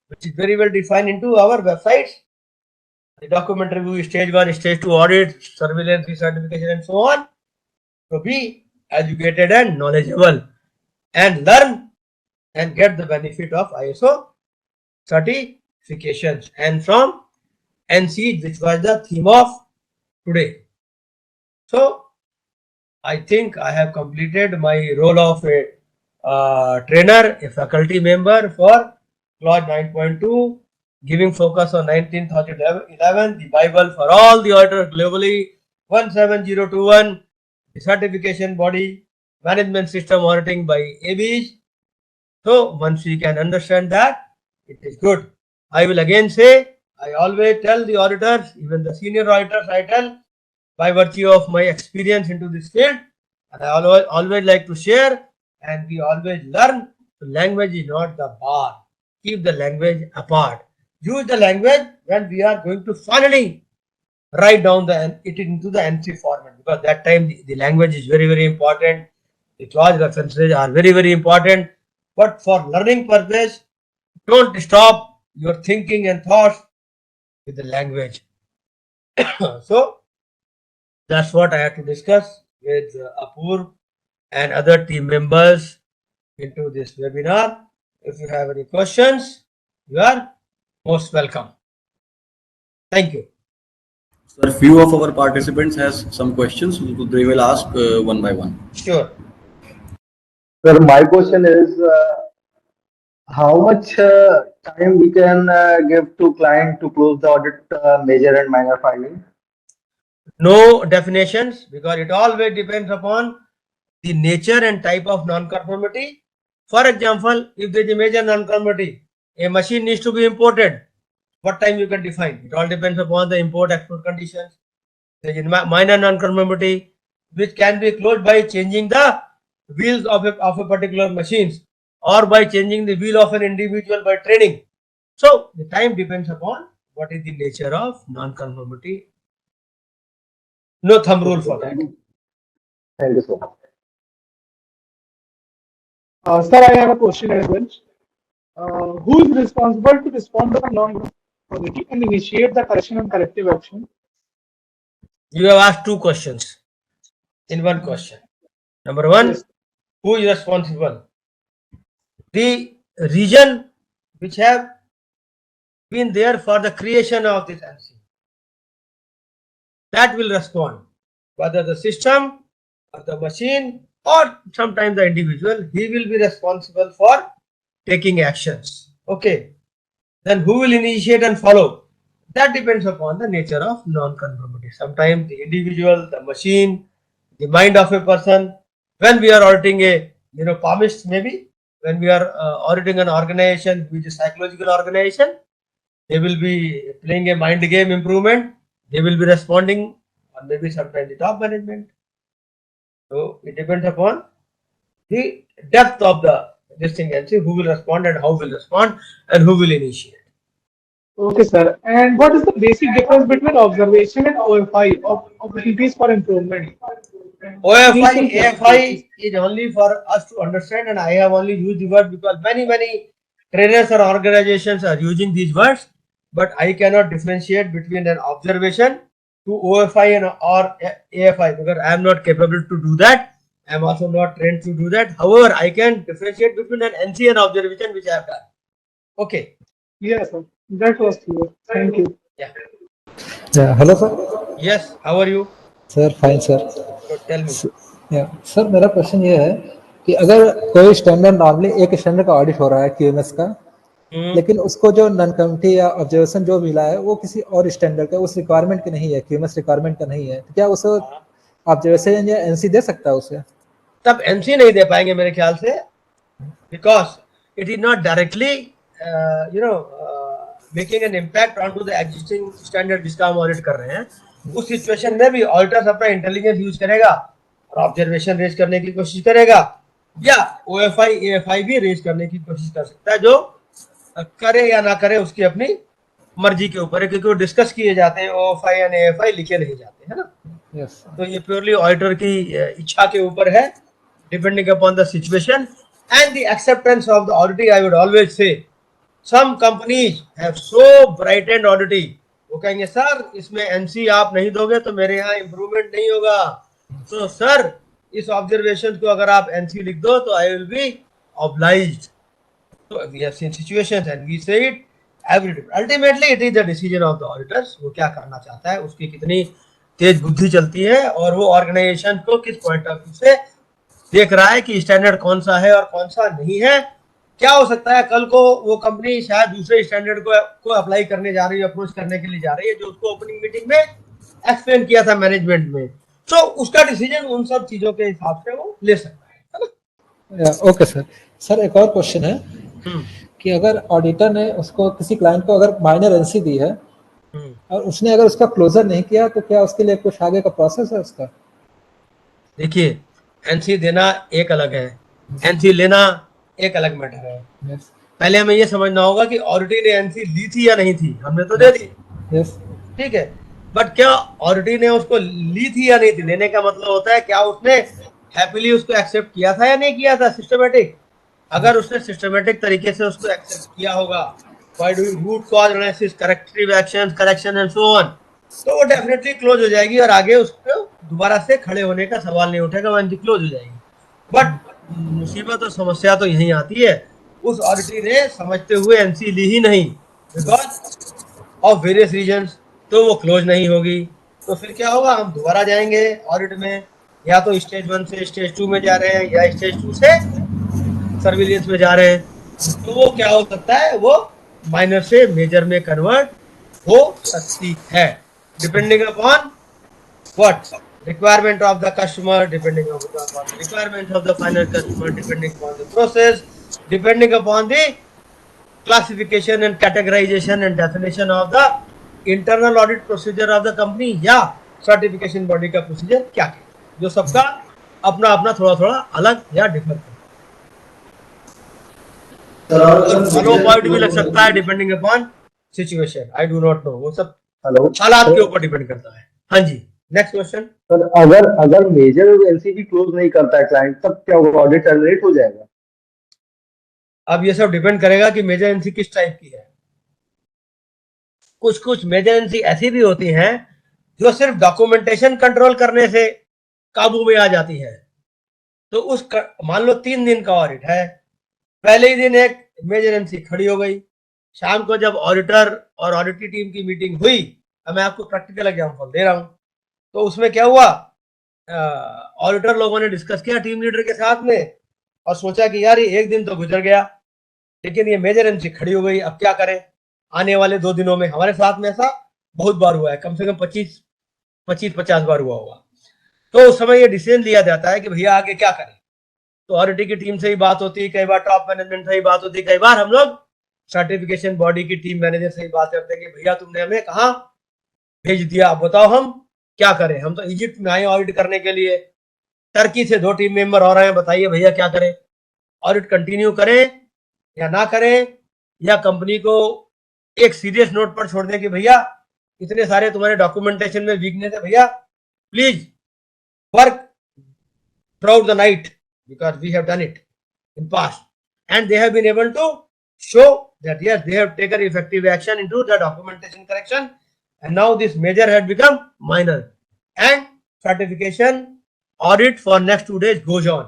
which is very well defined into our websites. The document review, stage 1, stage 2 audit, surveillance, certification, and so on. So be educated and knowledgeable and learn and get the benefit of ISO certifications and from NC, which was the theme of today. So I think I have completed my role of a trainer, a faculty member for clause 9.2, giving focus on 19th of 11, the Bible for all the auditors globally, 17021, the certification body, management system auditing by ABs. So once we can understand that, it is good. I will again say, I always tell the auditors, even the senior auditors, I tell by virtue of my experience into this field, and I always like to share, and we always learn. The language is not the bar. Keep the language apart. Use the language when we are going to finally write down it into the NC format, because that time the language is very, very important. The clause references are very, very important. But for learning purpose, don't stop your thinking and thoughts with the language. So that's what I had to discuss with Apur and other team members into this webinar. If you have any questions, you are most welcome. Thank you. Sir, few of our participants has some questions. They will ask one by one. Sure. Sir, my question is, how much time we can give to client to close the audit major and minor findings? No definitions, because it always depends upon the nature and type of non-conformity. For example, if there is a major non-conformity, a machine needs to be imported. What time you can define? It all depends upon the import-export conditions. There is a minor non-conformity, which can be closed by changing the wheels of a particular machines, or by changing the wheel of an individual by training. So the time depends upon what is the nature of non-conformity. No thumb rule for that. Thank you so much. Sir, I have a question as well. Who is responsible to respond to the non-conformity and initiate the correction and corrective action? You have asked two questions in one question. Number one, Yes. who is responsible? The region which have been there for the creation of this NC, that will respond. Whether the system or the machine or sometimes the individual, he will be responsible for taking actions. Okay. Then who will initiate and follow? That depends upon the nature of non-conformity. Sometimes the individual, the machine, the mind of a person. When we are auditing a palmist, maybe when we are auditing an organization which is psychological organization, they will be playing a mind game improvement. They will be responding, or maybe sometimes the top management. So it depends upon the depth of the this thing and see who will respond and how will respond and who will initiate. Okay, sir. And what is the basic difference between observation and OFI, opportunities for improvement? OFI, Initial AFI is only for us to understand, and I have only used the word because many trainers or organizations are using these words, but I cannot differentiate between an observation to OFI and or AFI because I am not capable to do that. I am also not trained to do that. However, I can differentiate between an NC and observation which I have done. Okay. Yes, sir. That was clear. Thank you. Yeah. Hello sir. Yes. How are you? Sir fine sir. So tell me. Sir मेरा question ये है कि अगर कोई standard normally एक standard का audit हो रहा है क्यूएमएस का, लेकिन उसको जो नॉन कमिटी या ऑब्जर्वेशन जो मिला है वो किसी और स्टैंडर्ड का उस रिक्वायरमेंट के नहीं है, क्यूएमएस रिक्वायरमेंट का नहीं है, तो क्या उसे ऑब्जर्वेशन या एनसी दे सकता है उसे? तब एनसी नहीं दे पाएंगे मेरे ख्याल से, because it is not directly making an impact on to the existing standard जिसका हम ऑडिट कर रहे हैं. उस सिचुएशन में भी ऑडिटर अपना इंटेलिजेंस यूज करेगा और ऑब्जर्वेशन रेज करने की कोशिश करेगा, या ओएफआई एएफआई भी रेज करने की कोशिश कर सकता है. जो करे या ना करे उसकी अपनी मर्जी के ऊपर है, क्योंकि वो डिस्कस किए जाते हैं, ओएफआई एंड एएफआई लिखे नहीं जाते हैं ना. Yes. तो ये प्योरली ऑडिटर की इच्छा के ऊपर है, depending upon the situation and the acceptance of the auditing. I would always say some companies have so brightened auditing, वो कहेंगे सर इसमें एनसी आप नहीं दोगे तो मेरे यहाँ इंप्रूवमेंट नहीं होगा, तो सर इस ऑब्जर्वेशन को अगर आप एनसी लिख दो तो आई विल बी ऑब्लाइज्ड. तो we have seen situations and we say it every day. Ultimately it is the decision of the auditors, वो क्या करना चाहता है, उसकी कितनी तेज बुद्धि चलती है और वो ऑर्गेनाइजेशन को किस पॉइंट ऑफ व्यू से देख रहा है कि स्टैंडर्ड कौन सा है और कौन सा नहीं है. क्या हो सकता है कल को वो कंपनी शायद दूसरे स्टैंडर्ड को अप्लाई करने जा रही है, अप्रोच करने के लिए जा रही है, जो उसको ओपनिंग मीटिंग में एक्सप्लेन किया था मैनेजमेंट में. तो उसका डिसीजन उन सब चीजों के हिसाब से वो ले सकता है. Okay sir. सर एक और क्वेश्चन है कि अगर ऑडिटर ने उसको किसी क्लाइंट को अगर माइनर एनसी दी है और उसने अगर उसका क्लोजर नहीं किया तो क्या उसके लिए कुछ आगे का प्रोसेस है उसका? देखिए, एनसी देना एक अलग है, एनसी लेना एक अलग मैटर है. Yes. पहले हमें ये समझना होगा कि ऑडिटी ने एनसी ली थी या नहीं थी. हमने तो दे दी, Yes. ठीक है, बट क्या ऑडिटी ने उसको ली थी या नहीं थी? लेने का मतलब होता है क्या उसने हैप्पीली उसको एक्सेप्ट किया था या नहीं किया था, सिस्टमेटिक. अगर उसने सिस्टमेटिक तरीके से उसको एक्सेप्ट किया होगा, by doing root cause analysis, corrective actions, correction and so on, तो वो डेफिनेटली क्लोज हो जाएगी और आगे उसको दोबारा से खड़े होने का सवाल नहीं उठेगा, वो एनसी क्लोज हो जाएगी. बट मुसीबत और समस्या तो यही आती है, उस ऑडिटी ने समझते हुए एनसी ली ही नहीं बिकॉज ऑफ वेरियस रीजंस, तो वो क्लोज नहीं होगी. तो फिर क्या होगा, हम दोबारा जाएंगे ऑडिट में, या तो स्टेज 1 से स्टेज 2 में जा रहे हैं या स्टेज 2 से सर्विलियंस में जा रहे हैं. तो वो क्या हो सकता है, वो माइनर से मेजर में कन्वर्ट हो सकती है, depending upon what requirement of the customer, depending upon the requirements of the final customer, depending upon the process, depending upon the classification and categorization and definition of the internal audit procedure of the company, या certification body का procedure क्या है, जो सबका अपना अपना थोड़ा थोड़ा अलग या डिफर फॉलो पॉइंट भी लग सकता है, depending upon situation. I do not know, वो सब हालात के ऊपर डिपेंड करता है. हाँ जी, नेक्स्ट क्वेश्चन. सर अगर मेजर एनसीबी क्लोज नहीं करता है क्लाइंट, तब क्या वो ऑडिट टर्मिनेट हो जाएगा? अब ये सब डिपेंड करेगा कि मेजर एनसी किस टाइप की है. कुछ मेजर एनसी ऐसी भी होती हैं जो सिर्फ डॉक्यूमेंटेशन कंट्रोल करने से काबू में आ जाती है. तो उस मान लो 3 दिन का ऑडिट है, पहले ही दिन एक मेजर एनसी खड़ी हो गई. शाम को जब ऑडिटर और ऑडिटिंग टीम की मीटिंग हुई, अब मैं आपको प्रैक्टिकल एग्जांपल दे रहा हूं, तो उसमें क्या हुआ, ऑडिटर लोगों ने डिस्कस किया टीम लीडर के साथ में और सोचा कि यार ये एक दिन तो गुजर गया, लेकिन ये मेजर एनसी खड़ी हो गई, अब क्या करें. आने वाले 2 दिनों में हमारे साथ में ऐसा बहुत बार हुआ है, कम से कम 25-50 बार हुआ होगा. तो उस समय ये डिसीजन लिया जाता है कि भैया आगे क्या करें. तो ऑडिट की टीम से ही बात होती है, कई बार टॉप मैनेजमेंट से ही बात होती है, कई बार हम लोग सर्टिफिकेशन बॉडी की टीम मैनेजर से ही बात करते हैं कि भैया तुमने हमें कहाँ भेज दिया, आप बताओ हम क्या करें। हम तो इजिप्ट में आए ऑडिट करने के लिए, टर्की से 2 टीम मेंबर हो रहे हैं, बताइए भैया क्या करें, ऑडिट कंटिन्यू करें या ना करें, या कंपनी को एक सीरियस नोट पर छोड़ दें कि भैया इतने सारे तुम्हारे डॉक्यूमेंटेशन में वीकनेस है, भैया please work throughout the night because we have done it in past and they have been able to show that yes, they have taken effective action into the documentation correction and now this major had become minor and certification audit for next 2 days goes on.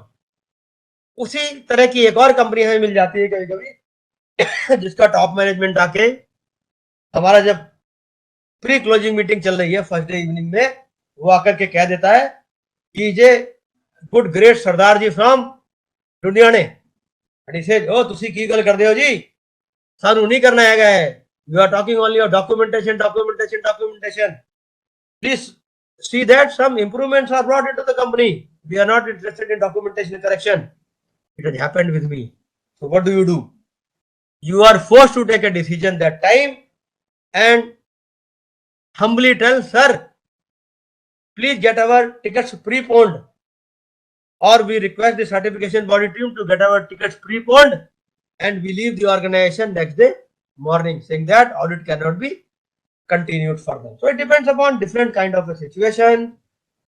उसी तरह की एक और company हमें मिल जाती है कभी कभी जिसका टॉप मैनेजमेंट आके हमारा जब प्री क्लोजिंग मीटिंग चल रही है फर्स्ट डे इवनिंग में, वो आकर के कह देता है कि जे good great Sardar ji from लुधियाने एंड ही सेड ओ ਤੁਸੀਂ ਕੀ ਗੱਲ ਕਰਦੇ ਹੋ ਜੀ, ਸਾਨੂੰ ਨਹੀਂ ਕਰਨਾ ਹੈਗਾ ਹੈ, you are talking only of documentation documentation documentation, please see that some improvements are brought into the company, we are not interested in documentation correction. It has happened with me. So what do? You are forced to take a decision that time and humbly tell, sir, please get our tickets preponed, or we request the certification body team to get our tickets preponed and we leave the organization next day morning, saying that audit cannot be continued further. So it depends upon different kind of a situation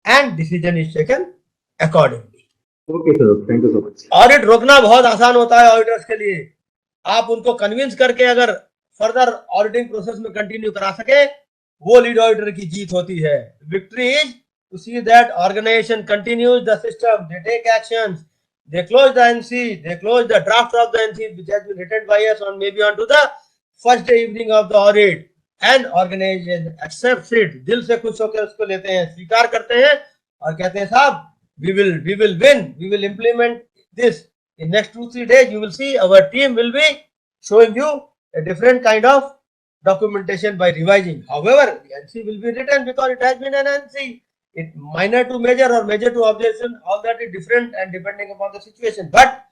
and decision is taken accordingly. Okay, sir. Thank you so much. Audit रोकना बहुत आसान होता है auditors के लिए, आप उनको convince करके अगर फर्दर ऑडिटिंग प्रोसेस में कंटिन्यू करा सके, वो लीड ऑडिटर की जीत होती है. Victory is to see that organization continues the system, they take actions, they close the NC, they close the draft of the NC which has been written by us on maybe onto the first day evening of the audit, and organization accepts it, दिल से खुश होकर उसको लेते हैं, स्वीकार करते हैं और कहते हैं साहब we will win, we will implement this in next 2-3 days, you will see our team will be showing you a different kind of documentation by revising. However, the NC will be written because it has been an NC. It minor to major or major to objection, all that is different and depending upon the situation. But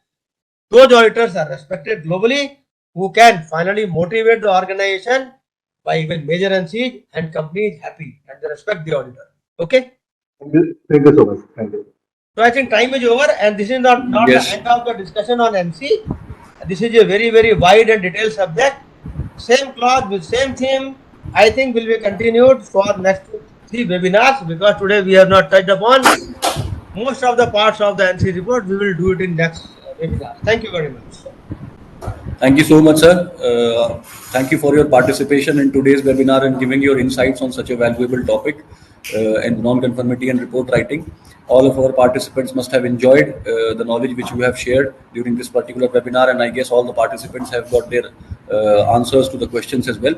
those auditors are respected globally who can finally motivate the organization by even major NCs, and company is happy and they respect the auditor. Okay. Thank you so much. Thank you. So I think time is over, and this is not Yes. the end of the discussion on NC. This is a very, very wide and detailed subject. Same clause with same theme, I think will be continued for next 3 webinars, because today we have not touched upon most of the parts of the NC report. We will do it in next webinar. Thank you very much. Thank you so much, sir. Thank you for your participation in today's webinar and giving your insights on such a valuable topic in non-conformity and report writing. All of our participants must have enjoyed the knowledge which you have shared during this particular webinar, and I guess all the participants have got their answers to the questions as well.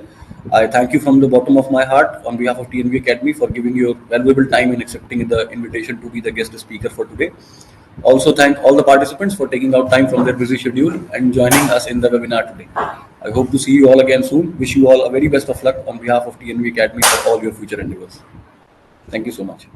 I thank you from the bottom of my heart on behalf of TNV Academy for giving your valuable time in accepting the invitation to be the guest speaker for today. Also thank all the participants for taking out time from their busy schedule and joining us in the webinar today. I hope to see you all again soon. Wish you all a very best of luck on behalf of TNV Academy for all your future endeavors. Thank you so much.